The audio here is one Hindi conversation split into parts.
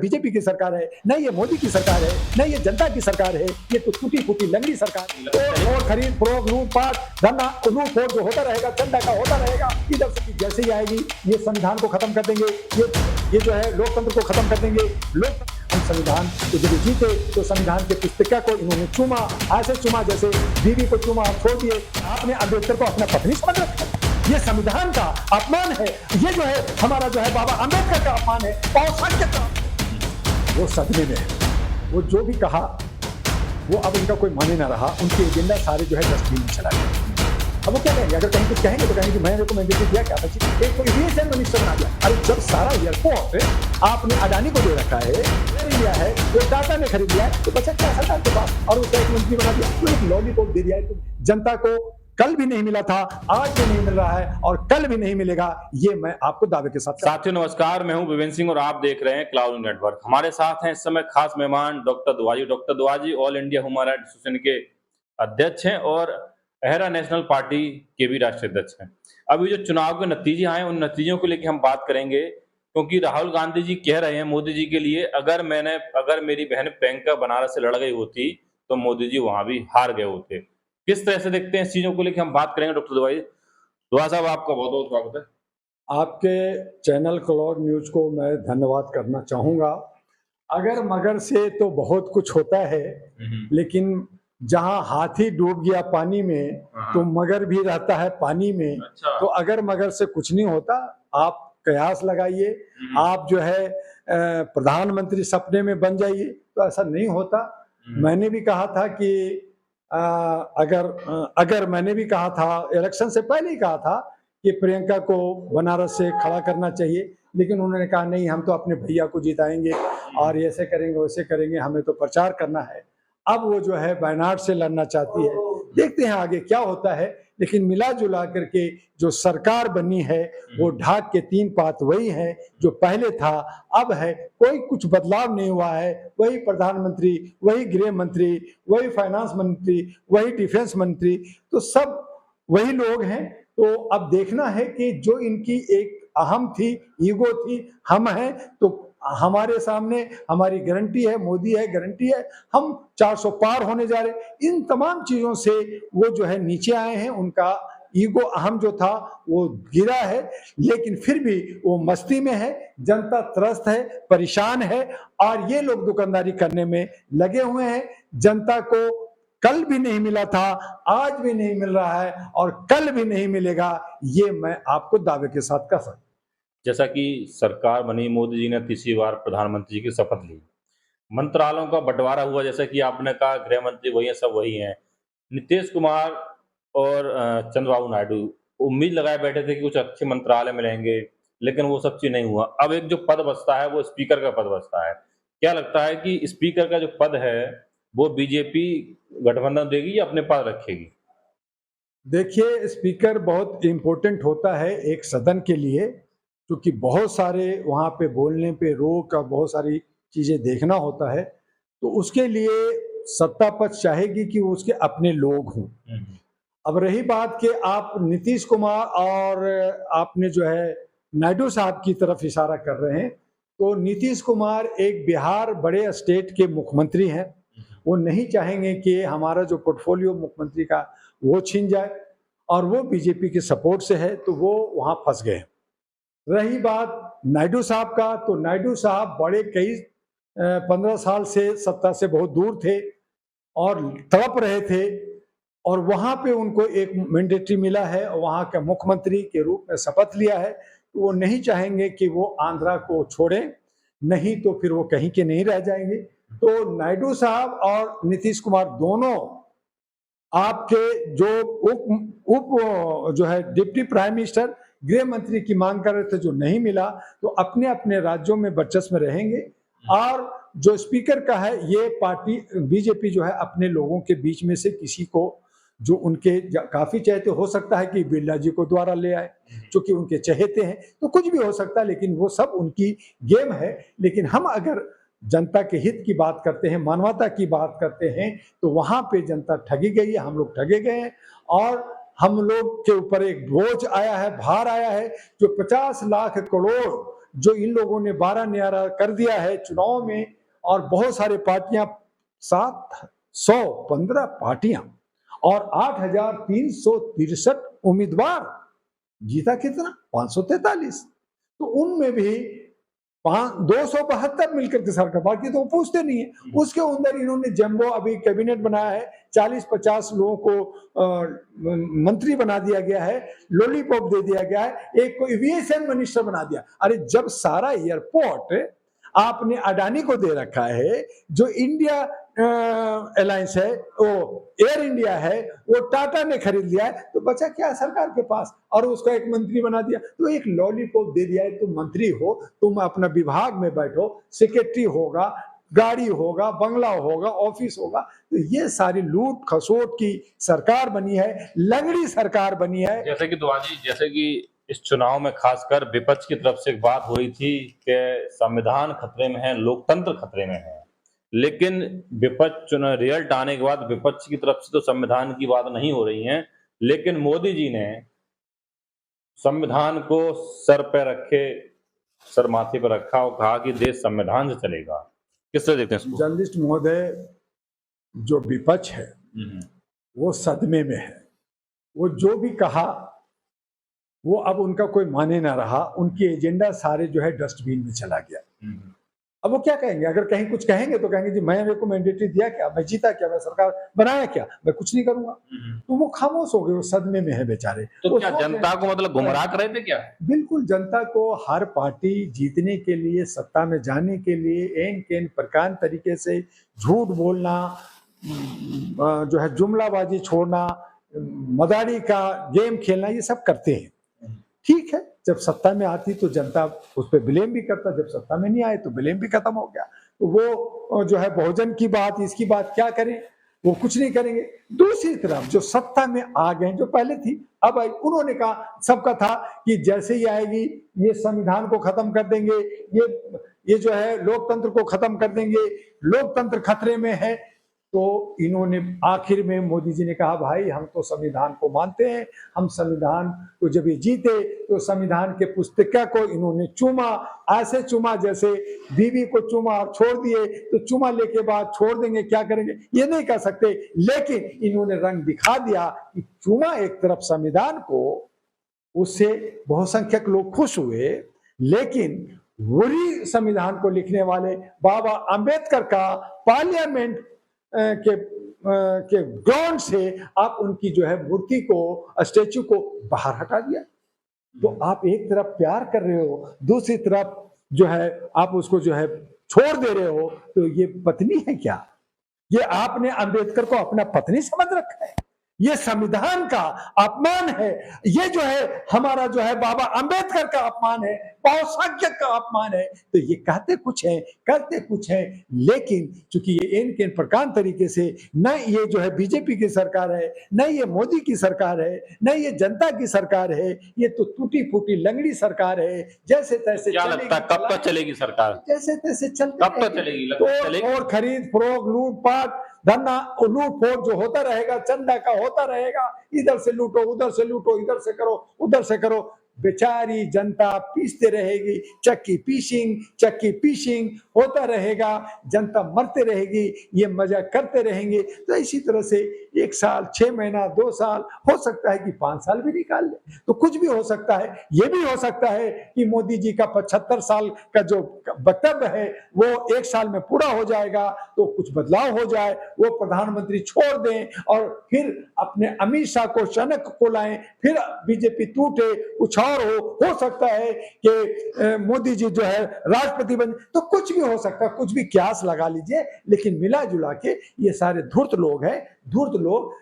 बीजेपी की सरकार है, न ये मोदी की सरकार है, न ये जनता की सरकार है, ये तो टूटी फूटी लंगड़ी सरकार। और खरीद फरोख्त लूटपाट धरना लूटफोट जो होता रहेगा, चंदा का होता रहेगा। इधर से जैसे ही आएगी ये संविधान को खत्म कर देंगे, ये जो है लोकतंत्र को खत्म कर देंगे। हम संविधान को जब जीते तो संविधान के पुस्तिका को इन्होंने चूमा, ऐसे चूमा जैसे बीवी को चूमा, छोड़ दिए। आपने अम्बेडकर को अपना पत्नी समझ रखा। ये संविधान का अपमान है, ये जो है हमारा जो है बाबा अम्बेडकर का अपमान है। वो सदमे में है, वो जो भी कहा वो अब इनका कोई माने ना रहा। उनके एजेंडा सारे जो है डस्टबिन में चला गया। अब वो क्या कहेंगे? अगर कहीं कुछ कहेंगे तो कहेंगे मैंने रिकमेंडेशन दिया क्या था, एक तो एविएशन मिनिस्टर बना दिया। अरे जब सारा एयरपोर्ट आपने अडानी को दे रखा है, लिया है, वो टाटा ने खरीद लिया है, तो बचा क्या सरकार के पास? और उसका एक मंत्री बना दिया, तो एक लॉलीपॉप दे दिया है। तो जनता को कल भी नहीं मिला था, आज भी नहीं मिल रहा है और कल भी नहीं मिलेगा, ये मैं आपको दावे के साथ। साथियों नमस्कार, मैं हूं विवेन सिंह और आप देख रहे हैं क्लाउड नेटवर्क। हमारे साथ हैं इस समय खास मेहमान doctor Dua ji. Doctor Dua ji all India human rights association के अध्यक्ष हैं और अहरा नेशनल पार्टी के भी राष्ट्रीय अध्यक्ष हैं। अभी जो चुनाव के नतीजे आए उन नतीजों को लेकर हम बात करेंगे, क्योंकि राहुल गांधी जी कह रहे हैं मोदी जी के लिए, अगर मेरी बहन प्रियंका बनारस से लड़ गई होती तो मोदी जी वहां भी हार गए होते। किस तरह से देखते हैं इस चीजों को लेकर हम बात करेंगे। डॉक्टर दुआ साहब, आपका बहुत बहुत स्वागत है। आपके चैनल क्लाउड न्यूज को मैं धन्यवाद करना चाहूंगा। अगर मगर से तो बहुत कुछ होता है, लेकिन जहां हाथी डूब गया पानी में तो मगर भी रहता है पानी में। तो अगर मगर से कुछ नहीं होता, आप कयास लगाइए, आप जो है प्रधानमंत्री सपने में बन जाइए, तो ऐसा नहीं होता। मैंने भी कहा था कि अगर मैंने भी कहा था, इलेक्शन से पहले ही कहा था कि प्रियंका को बनारस से खड़ा करना चाहिए, लेकिन उन्होंने कहा नहीं, हम तो अपने भैया को जिताएंगे और ऐसे करेंगे वैसे करेंगे, हमें तो प्रचार करना है। अब वो जो है वायनाड से लड़ना चाहती है, देखते हैं आगे क्या होता है। लेकिन मिला जुला करके जो सरकार बनी है वो ढाक के 3 पात वही है जो पहले था, अब है। कोई कुछ बदलाव नहीं हुआ है, वही प्रधानमंत्री, वही गृह मंत्री, वही फाइनेंस मंत्री, वही डिफेंस मंत्री, तो सब वही लोग हैं। तो अब देखना है कि जो इनकी एक अहम थी, ईगो थी, हम हैं तो हमारे सामने हमारी गारंटी है, मोदी है, गारंटी है, हम 400 पार होने जा रहे। इन तमाम चीजों से वो जो है नीचे आए हैं, उनका ईगो अहम जो था वो गिरा है, लेकिन फिर भी वो मस्ती में है। जनता त्रस्त है, परेशान है और ये लोग दुकानदारी करने में लगे हुए हैं। जनता को कल भी नहीं मिला था, आज भी नहीं मिल रहा है और कल भी नहीं मिलेगा, ये मैं आपको दावे के साथ कह सकता। जैसा कि सरकार बनी, मोदी जी ने तीसरी बार प्रधानमंत्री जी की शपथ ली, मंत्रालयों का बंटवारा हुआ, जैसा कि आपने कहा गृह मंत्री वही है, सब वही हैं। नीतीश कुमार और चंद्रबाबू नायडू उम्मीद लगाए बैठे थे कि कुछ अच्छे मंत्रालय मिलेंगे, लेकिन वो सब चीज नहीं हुआ। अब एक जो पद बचता है वो स्पीकर का पद बचता है। क्या लगता है कि स्पीकर का जो पद है वो बीजेपी गठबंधन देगी या अपने पास रखेगी? देखिए, स्पीकर बहुत इंपॉर्टेंट होता है एक सदन के लिए, क्योंकि बहुत सारे वहाँ पे बोलने पे रोक और बहुत सारी चीज़ें देखना होता है। तो उसके लिए सत्ता पक्ष चाहेगी कि वो उसके अपने लोग हों। अब रही बात कि आप नीतीश कुमार और आपने जो है नायडू साहब की तरफ इशारा कर रहे हैं, तो नीतीश कुमार एक बिहार बड़े स्टेट के मुख्यमंत्री हैं। वो नहीं चाहेंगे कि हमारा जो पोर्टफोलियो मुख्यमंत्री का वो छीन जाए, और वो बीजेपी के सपोर्ट से है, तो वो वहाँ फंस गए। रही बात नायडू साहब का, तो नायडू साहब बड़े कई 15 साल से सत्ता से बहुत दूर थे और तड़प रहे थे, और वहाँ पे उनको एक मैंडेटरी मिला है और वहाँ के मुख्यमंत्री के रूप में शपथ लिया है। तो वो नहीं चाहेंगे कि वो आंध्रा को छोड़ें, नहीं तो फिर वो कहीं के नहीं रह जाएंगे। तो नायडू साहब और नीतीश कुमार दोनों आपके जो उप जो है डिप्टी प्राइम मिनिस्टर, गृह मंत्री की मांग कर रहे थे, जो नहीं मिला, तो अपने अपने राज्यों में वर्चस्व में रहेंगे। और जो स्पीकर का है, ये पार्टी बीजेपी जो है अपने लोगों के बीच में से किसी को जो उनके काफी चहेते, हो सकता है कि बिरला जी को द्वारा ले आए, क्योंकि उनके चहेते हैं, तो कुछ भी हो सकता है, लेकिन वो सब उनकी गेम है। लेकिन हम अगर जनता के हित की बात करते हैं, मानवता की बात करते हैं, तो वहां पे जनता ठगी गई है, हम लोग ठगे गए हैं। और हम लोग के ऊपर एक बोझ आया है, भार आया है, जो 50 लाख करोड़ जो इन लोगों ने 12 न्यारा कर दिया है चुनाव में, और बहुत सारे पार्टियां 715 पार्टियां और 8,363 उम्मीदवार, जीता कितना 543। तो उनमें भी 272 मिलकर के सरकार, बाकी तो पूछते नहीं है। उसके अंदर इन्होंने जम्बो अभी कैबिनेट बनाया है, 40-50 लोगों को मंत्री बना दिया गया है, लॉलीपॉप दे दिया गया है, एक को एविएशन मिनिस्टर बना दिया। अरे जब सारा एयरपोर्ट आपने अडानी को दे रखा है, जो इंडिया अलायंस है, वो एयर इंडिया है, वो टाटा ने खरीद लिया है, तो बचा क्या सरकार के पास, और उसका एक मंत्री बना दिया। तो एक लॉलीपॉप दे दिया है, तुम मंत्री हो, तुम अपना विभाग में बैठो, सेक्रेटरी होगा, गाड़ी होगा, बंगला होगा, ऑफिस होगा। तो ये सारी लूट खसोट की सरकार बनी है, लंगड़ी सरकार बनी है। जैसे कि दुआजी, जैसे कि इस चुनाव में खासकर विपक्ष की तरफ से एक बात हो रही थी कि संविधान खतरे में है, लोकतंत्र खतरे में है, लेकिन विपक्ष रिजल्ट आने के बाद विपक्ष की तरफ से तो संविधान की बात नहीं हो रही है, लेकिन मोदी जी ने संविधान को सर पे रखे, सर माथे पर रखा और कहा कि देश संविधान से चलेगा। किस तरह देखते हैं इसको? जर्नलिस्ट महोदय, जो विपक्ष है वो सदमे में है। वो जो भी कहा वो अब उनका कोई माने ना रहा, उनकी एजेंडा सारे जो है डस्टबिन में चला गया। अब वो क्या कहेंगे? अगर कहीं कुछ कहेंगे तो कहेंगे जी मैं, मेरे को मैंडेटरी दिया क्या, मैं जीता क्या, मैं सरकार बनाया क्या, मैं कुछ नहीं करूंगा। तो वो खामोश हो गए, वो सदमे में है बेचारे। तो क्या जनता को मतलब गुमराह कर रहे थे क्या? बिल्कुल, जनता को हर पार्टी जीतने के लिए, सत्ता में जाने के लिए एन केन प्रकार तरीके से झूठ बोलना, जो है जुमलाबाजी छोड़ना, मदारी का गेम खेलना, ये सब करते हैं। ठीक है, जब सत्ता में आती तो जनता उस पर ब्लेम भी करता, जब सत्ता में नहीं आए तो ब्लेम भी खत्म हो गया। तो वो जो है बहुजन की बात, इसकी बात क्या करें, वो कुछ नहीं करेंगे। दूसरी तरफ जो सत्ता में आ गए, जो पहले थी अब आई, उन्होंने कहा, सबका था कि जैसे ही आएगी ये संविधान को खत्म कर देंगे, ये जो है लोकतंत्र को खत्म कर देंगे, लोकतंत्र खतरे में है। तो इन्होंने आखिर में मोदी जी ने कहा भाई हम तो संविधान को मानते हैं, हम संविधान को जब ये जीते तो संविधान के पुस्तिका को इन्होंने चूमा, ऐसे चूमा जैसे बीवी को चूमा और छोड़ दिए, तो चूमा लेके बाद छोड़ देंगे, क्या करेंगे ये नहीं कर सकते। लेकिन इन्होंने रंग दिखा दिया कि चूमा एक तरफ संविधान को, उससे बहुसंख्यक लोग खुश हुए, लेकिन वही संविधान को लिखने वाले बाबा अंबेडकर का पार्लियामेंट के ग्राउंड से आप उनकी जो है मूर्ति को, स्टैचू को बाहर हटा दिया। तो आप एक तरफ प्यार कर रहे हो, दूसरी तरफ जो है आप उसको जो है छोड़ दे रहे हो। तो ये पत्नी है क्या? ये आपने अंबेडकर को अपना पत्नी समझ रखा है? ये संविधान का अपमान है, ये जो है हमारा जो है बाबा अंबेडकर का अपमान है, बहुसंख्यक का अपमान है। तो ये कहते कुछ है, करते कुछ है, लेकिन चूंकि ये इन के प्रकार तरीके से, न ये जो है बीजेपी की सरकार है, न ये मोदी की सरकार है, न ये जनता की सरकार है, ये तो टूटी फूटी लंगड़ी सरकार है। जैसे तैसे क्या लगता है कब तक चलेगी सरकार? जैसे तैसे चलती, कब तक चलेगी? और खरीद फरोख, लूटपाट, धरना लूट फोट जो होता रहेगा, चंदा का होता रहेगा, इधर से लूटो, उधर से लूटो, इधर से करो, उधर से करो। बेचारी जनता पीसते रहेगी, चक्की पीसिंग होता रहेगा, जनता मरते रहेगी, ये मजा करते रहेंगे। तो इसी तरह से 1 साल, 6 महीना, 2 साल, हो सकता है कि 5 साल भी निकाल ले, तो कुछ भी हो सकता है। ये भी हो सकता है कि मोदी जी का 75 साल का जो वक्तव्य है वो 1 साल में पूरा हो जाएगा, तो कुछ बदलाव हो जाए, वो प्रधानमंत्री छोड़ दें और फिर अपने अमित शाह को, शनक को लाएं, फिर बीजेपी टूटे, कुछ और हो सकता है कि मोदी जी जो है राष्ट्रपति बन, तो कुछ भी हो सकता है, कुछ भी क्यास लगा लीजिए। लेकिन मिला जुला के ये सारे धूर्त लोग हैं, धूर्त लोग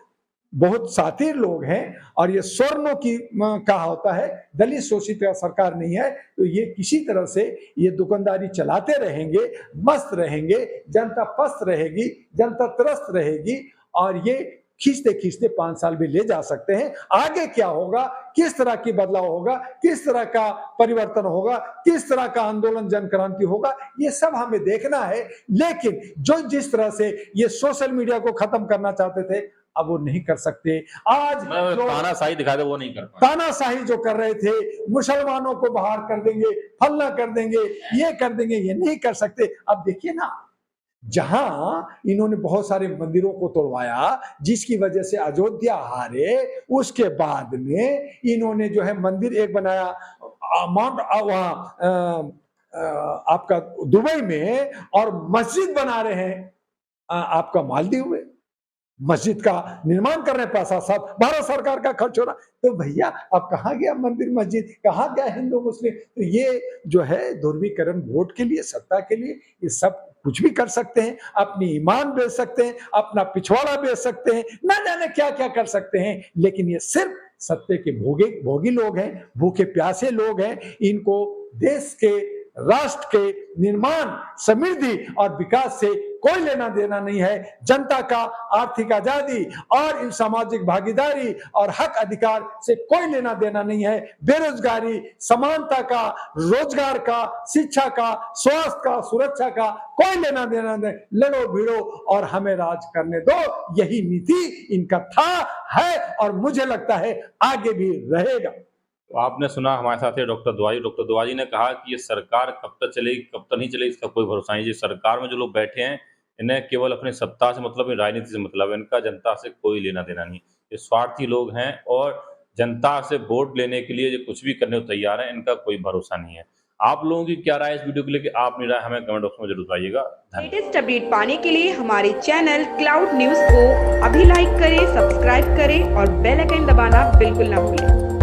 बहुत सातिर लोग हैं, और ये स्वर्णों की कहा होता है, दलित शोषित सरकार नहीं है। तो ये किसी तरह से ये दुकानदारी चलाते रहेंगे, मस्त रहेंगे, जनता पस्त रहेगी, जनता त्रस्त रहेगी, और ये खींचते खींचते 5 साल भी ले जा सकते हैं। आगे क्या होगा, किस तरह की बदलाव होगा, किस तरह का परिवर्तन होगा, किस तरह का आंदोलन जन क्रांति होगा, ये सब हमें देखना है। लेकिन जो जिस तरह से ये सोशल मीडिया को खत्म करना चाहते थे, अब वो नहीं कर सकते। आज जो तानाशाही दिखा दे वो नहीं कर पाए। तानाशाही जो कर रहे थे, मुसलमानों को बाहर कर देंगे, फलना कर देंगे, ये कर देंगे, ये नहीं कर सकते। अब देखिए ना, जहां इन्होंने बहुत सारे मंदिरों को तोड़वाया, जिसकी वजह से अयोध्या हारे, उसके बाद में इन्होंने जो है मंदिर एक बनाया माउंट वहां आपका दुबई में, और मस्जिद बना रहे हैं आपका मालदीव में। मस्जिद का निर्माण कर रहे हैं, पैसा सब भारत सरकार का खर्च हो रहा। तो भैया अब कहाँ गया मंदिर मस्जिद, कहाँ गया हिंदू मुस्लिम? तो ये जो है ध्रुवीकरण वोट के लिए, सत्ता के लिए, ये सब कुछ भी कर सकते हैं। अपनी ईमान बेच सकते हैं, अपना पिछवाड़ा बेच सकते हैं, ना जाने क्या क्या कर सकते हैं। लेकिन ये सिर्फ सत्ते के भोगी लोग हैं, भूखे प्यासे लोग हैं। इनको देश के, राष्ट्र के निर्माण, समृद्धि और विकास से कोई लेना देना नहीं है। जनता का आर्थिक आजादी और सामाजिक भागीदारी और हक अधिकार से कोई लेना देना नहीं है। बेरोजगारी, समानता का, रोजगार का, शिक्षा का, स्वास्थ्य का, सुरक्षा का कोई लेना देना नहीं। लड़ो भिड़ो और हमें राज करने दो, यही नीति इनका था, है और मुझे लगता है आगे भी रहेगा। तो आपने सुना हमारे साथ है डॉक्टर दुवाजी ने कहा कि ये सरकार कब तक चलेगी, कब तक नहीं चलेगी, इसका कोई भरोसा नहीं। ये सरकार में जो लोग बैठे हैं, इन्हें केवल अपनी सत्ता से मतलब है, राजनीति से मतलब है, इनका जनता से कोई लेना देना नहीं। ये स्वार्थी लोग हैं और जनता से वोट लेने के लिए जो कुछ भी करने को तैयार है, इनका कोई भरोसा नहीं है। आप लोगों की क्या राय इस वीडियो को लेकर, आप मेरा हमें कमेंट बॉक्स में जरूर बताइएगा। लेटेस्ट अपडेट पाने के लिए हमारे चैनल क्लाउड न्यूज को अभी लाइक करें, सब्सक्राइब करें और बेल आइकन दबाना बिल्कुल ना भूलें।